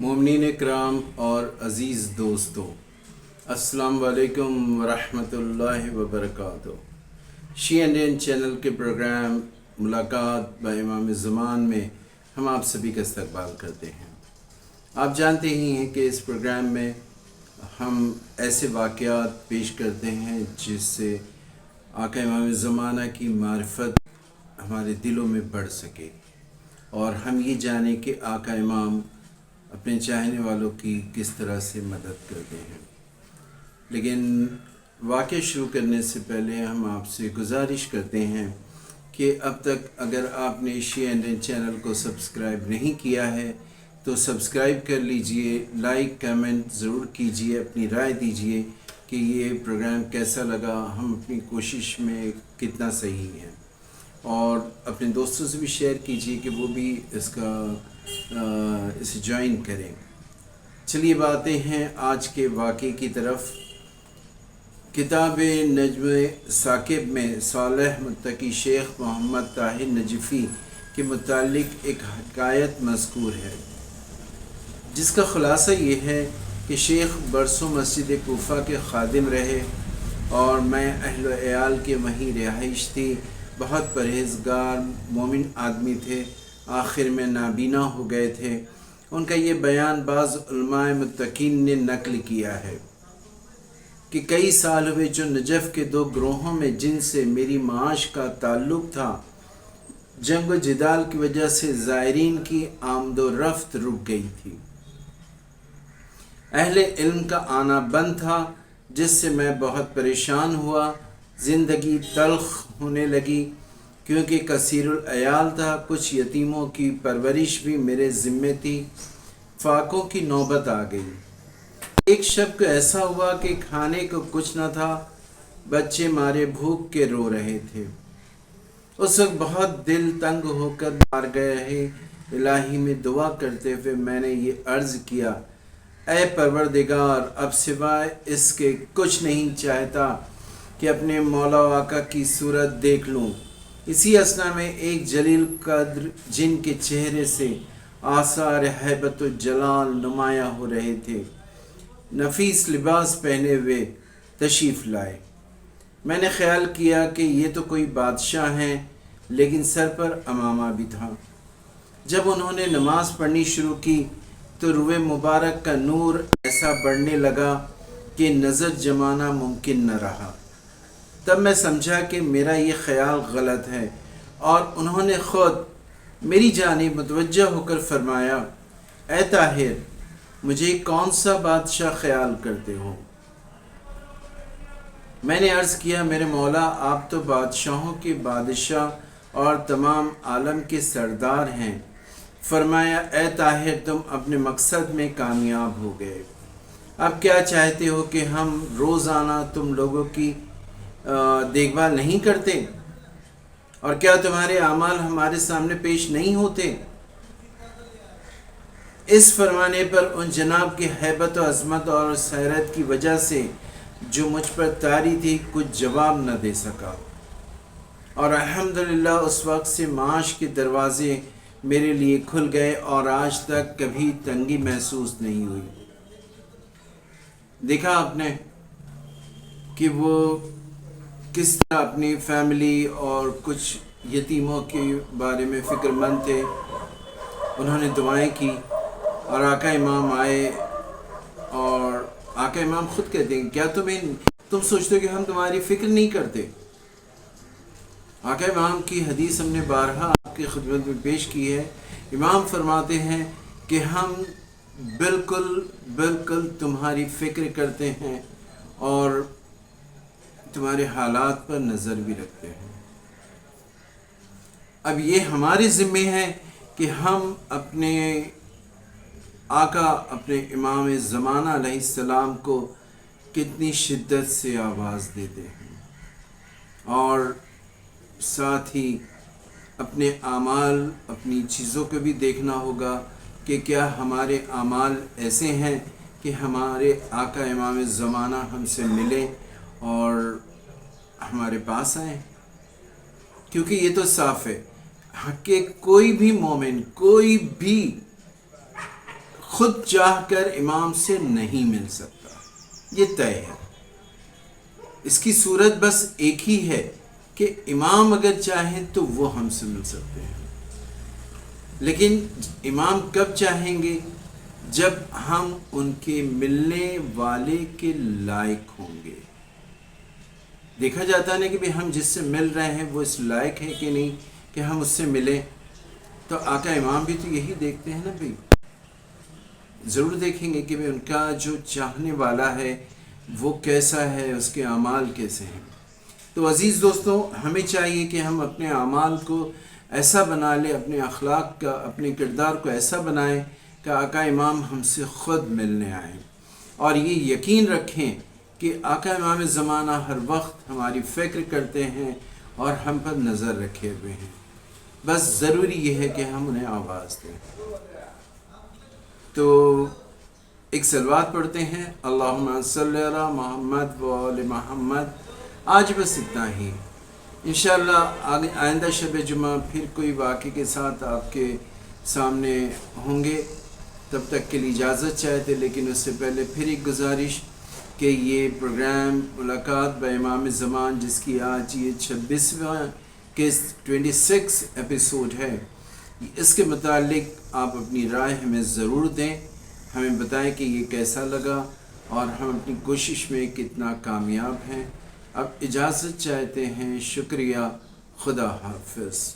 मोमिनीन इकराम और अज़ीज़ दोस्तों, अस्सलाम वालेकुम वरहमतुल्लाहि वबरकातुहू। शी एंड एन चैनल के प्रोग्राम मुलाकात ब इमाम ज़मान में हम आप सभी का इस्तकबाल करते हैं। आप जानते ही हैं कि इस प्रोग्राम में हम ऐसे वाक़यात पेश करते हैं जिससे आका इमाम ज़माना की मारिफत हमारे दिलों में बढ़ सके और हम ये जानें कि आका इमाम अपने चाहने वालों की किस तरह से मदद करते हैं। लेकिन वाक़या शुरू करने से पहले हम आपसे गुजारिश करते हैं कि अब तक अगर आपने शी एंड एन चैनल को सब्सक्राइब नहीं किया है तो सब्सक्राइब कर लीजिए, लाइक कमेंट ज़रूर कीजिए, अपनी राय दीजिए कि ये प्रोग्राम कैसा लगा, हम अपनी कोशिश में कितना सही है, और अपने दोस्तों से भी शेयर कीजिए कि वो भी इसे ज्वाइन करें। चलिए बातें हैं आज के वाक़े की तरफ। किताब नज्म साकिब में सालेह मुत्तकी शेख मोहम्मद ताहिर नजफ़ी के मुतालिक एक हकायत मज़कूर है जिसका ख़ुलासा ये है कि शेख बरसों मस्जिद कूफ़ा के ख़ादिम रहे और मैं अहल अयाल के वहीं रिहाइश थी। बहुत परहेज़गार मोमिन आदमी थे, आखिर में नाबीना हो गए थे। उनका ये बयान बाज़ उलमाए मुत्तकीन ने नकल किया है कि कई साल हुए जो नजफ़ के दो ग्रोहों में जिनसे मेरी माश का ताल्लुक़ था, जंग व जिदाल की वजह से ज़ायरीन की आमदो रफ्त रुक गई थी। अहले इल्म का आना बंद था जिससे मैं बहुत परेशान हुआ। ज़िंदगी तल्ख़ होने लगी क्योंकि कसीरुल अयाल था। कुछ यतीमों की परवरिश भी मेरे ज़िम्मे थी। फाकों की नौबत आ गई। एक शब को ऐसा हुआ कि खाने को कुछ न था, बच्चे मारे भूख के रो रहे थे। उस वक्त बहुत दिल तंग होकर मार गए। इलाही में दुआ करते हुए मैंने ये अर्ज़ किया, ऐ परवरदिगार, अब सिवाय इसके कुछ नहीं चाहता कि अपने मौला आका की सूरत देख लूँ। इसी असना में एक जलील कद्र जिनके चेहरे से आसार हैबत व जलाल नुमाया हो रहे थे, नफीस लिबास पहने हुए तशरीफ़ लाए। मैंने ख्याल किया कि ये तो कोई बादशाह हैं, लेकिन सर पर अमामा भी था। जब उन्होंने नमाज पढ़नी शुरू की तो रुए मुबारक का नूर ऐसा बढ़ने लगा कि नज़र जमाना मुमकिन न रहा। तब मैं समझा कि मेरा ये ख्याल गलत है और उन्होंने ख़ुद मेरी जानिब मुतवज्जह होकर फरमाया, ऐ ताहिर, मुझे कौन सा बादशाह ख्याल करते हो? मैंने अर्ज़ किया, मेरे मौला, आप तो बादशाहों के बादशाह और तमाम आलम के सरदार हैं। फरमाया, ऐ ताहिर, तुम अपने मकसद में कामयाब हो गए। अब क्या चाहते हो कि हम रोज़ाना तुम लोगों की देखभाल नहीं करते? और क्या तुम्हारे आमाल हमारे सामने पेश नहीं होते? इस फरमाने पर उन जनाब की हैबत व अज़मत और सैरत की वजह से जो मुझ पर तारी थी, कुछ जवाब न दे सका। और अल्हम्दुलिल्लाह उस वक्त से माश के दरवाज़े मेरे लिए खुल गए और आज तक कभी तंगी महसूस नहीं हुई। देखा आपने कि वो किस तरह अपनी फैमिली और कुछ यतीमों के बारे में फ़िक्रमंद थे। उन्होंने दुआएं की और आका इमाम आए और आका इमाम ख़ुद कहते हैं, क्या तुम सोचते हो कि हम तुम्हारी फ़िक्र नहीं करते? आका इमाम की हदीस हमने बारहा आपकी खिदमत में पेश की है। इमाम फरमाते हैं कि हम बिल्कुल तुम्हारी फ़िक्र करते हैं और तुम्हारे हालात पर नज़र भी रखते हैं। अब ये हमारे ज़िम्मे है कि हम अपने आका, अपने इमाम ज़माना अलैहिस्सलाम को कितनी शिद्दत से आवाज़ देते हैं, और साथ ही अपने आमाल, अपनी चीज़ों को भी देखना होगा कि क्या हमारे आमाल ऐसे हैं कि हमारे आका इमाम ज़माना हमसे मिले और हमारे पास आए। क्योंकि ये तो साफ़ है कि कोई भी मोमिन, कोई भी خود چاہ کر امام سے نہیں مل سکتا، یہ طے ہے۔ اس کی صورت بس ایک ہی ہے کہ امام اگر چاہیں تو وہ ہم سے مل سکتے ہیں، لیکن امام کب چاہیں گے؟ جب ہم ان کے ملنے والے کے لائق ہوں گے۔ دیکھا جاتا ہے نا کہ ہم جس سے مل رہے ہیں وہ اس لائق ہے کہ نہیں کہ ہم اس سے ملیں، تو آقا امام بھی تو یہی دیکھتے ہیں نا بھائی، ضرور دیکھیں گے کہ ان کا جو چاہنے والا ہے وہ کیسا ہے، اس کے اعمال کیسے ہیں۔ تو عزیز دوستوں، ہمیں چاہیے کہ ہم اپنے اعمال کو ایسا بنا لیں، اپنے اخلاق کا، اپنے کردار کو ایسا بنائیں کہ آقا امام ہم سے خود ملنے آئیں، اور یہ یقین رکھیں کہ آقا امام زمانہ ہر وقت ہماری فکر کرتے ہیں اور ہم پر نظر رکھے ہوئے ہیں، بس ضروری یہ ہے کہ ہم انہیں آواز دیں۔ تو ایک صلوات پڑھتے ہیں، اللہم صلی علی محمد و آل محمد۔ آج بس اتنا ہی، انشاءاللہ آئندہ شب جمعہ پھر کوئی واقعے کے ساتھ آپ کے سامنے ہوں گے۔ تب تک کے لیے اجازت چاہتے، لیکن اس سے پہلے پھر ایک گزارش کہ یہ پروگرام ملاقات با امام زمان، جس کی آج یہ 26واں کے 26 ایپیسوڈ ہے، اس کے متعلق آپ اپنی رائے ہمیں ضرور دیں، ہمیں بتائیں کہ یہ کیسا لگا اور ہم اپنی کوشش میں کتنا کامیاب ہیں۔ اب اجازت چاہتے ہیں، شکریہ، خدا حافظ۔